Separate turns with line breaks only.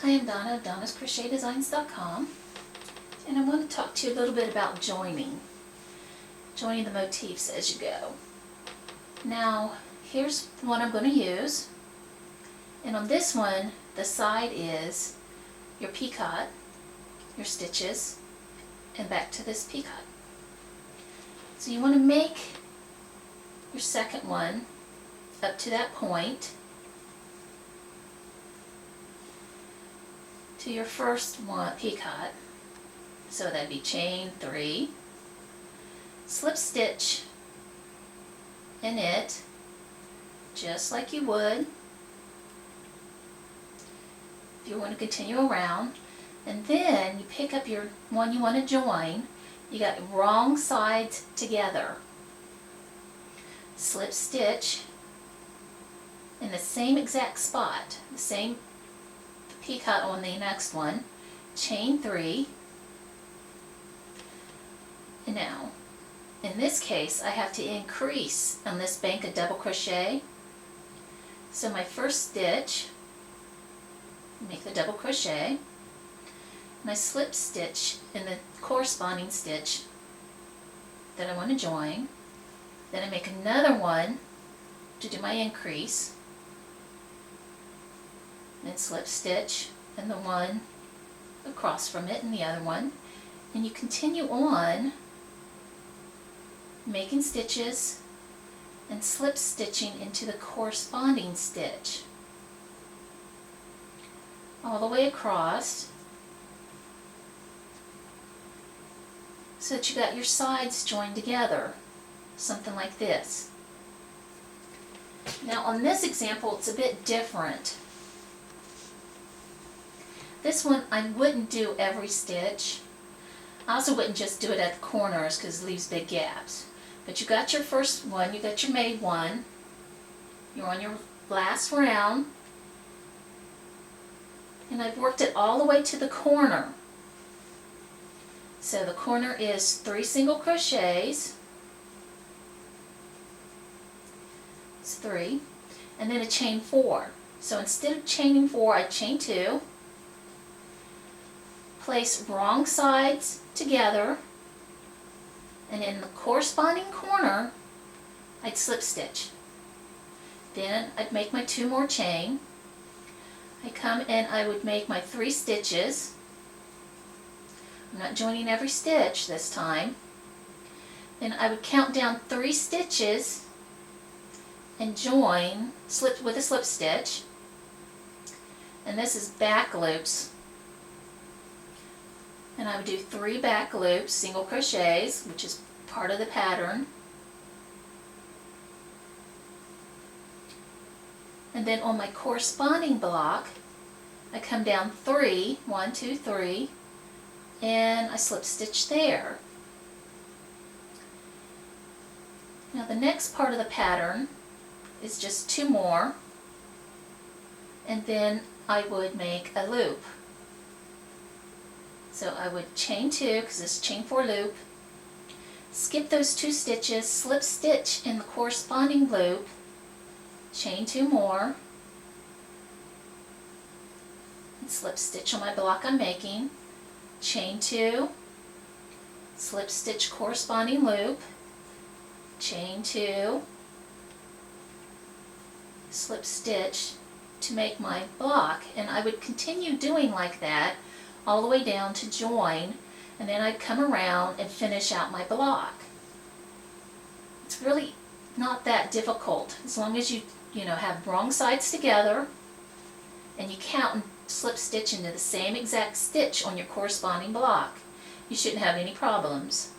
Hi, I'm Donna of Donna'sCrochetDesigns.com, and I want to talk to you a little bit about joining the motifs as you go. Now, here's the one I'm going to use, and on this one, the side is your picot, your stitches, and back to this picot. So you want to make your second one up to that point, to your first one picot, so that'd be chain 3, slip stitch in it just like you would if you want to continue around, and then you pick up your one you want to join. You got wrong sides together, slip stitch in the same exact spot, the same picot on the next one, chain 3, and now in this case I have to increase on this bank of double crochet. So my first stitch, make the double crochet, and I slip stitch in the corresponding stitch that I want to join. Then I make another one to do my increase, then slip stitch in the one across from it and the other one, and you continue on making stitches and slip stitching into the corresponding stitch all the way across, so that you got your sides joined together, something like this. Now on this example it's a bit different. This one I wouldn't do every stitch. I also wouldn't just do it at the corners because it leaves big gaps. But you got your first one, you got your made one, you're on your last round, and I've worked it all the way to the corner. So the corner is 3 single crochets, it's 3, and then a chain 4. So instead of chaining 4, I chain 2, place wrong sides together, and in the corresponding corner I'd slip stitch. Then I'd make my 2 more chain. I come and I would make my 3 stitches. I'm not joining every stitch this time. Then I would count down 3 stitches and join, slip with a slip stitch. And this is back loops. And I would do 3 back loops, single crochets, which is part of the pattern. And then on my corresponding block, I come down 3, 1, 2, 3, and I slip stitch there. Now the next part of the pattern is just 2 more, and then I would make a loop. So I would chain 2, because this is chain 4 loop, skip those 2 stitches, slip stitch in the corresponding loop, chain 2 more, and slip stitch on my block I'm making, chain 2, slip stitch corresponding loop, chain 2, slip stitch to make my block, and I would continue doing like that all the way down to join, and then I'd come around and finish out my block. It's really not that difficult as long as you have wrong sides together and you count and slip stitch into the same exact stitch on your corresponding block. You shouldn't have any problems.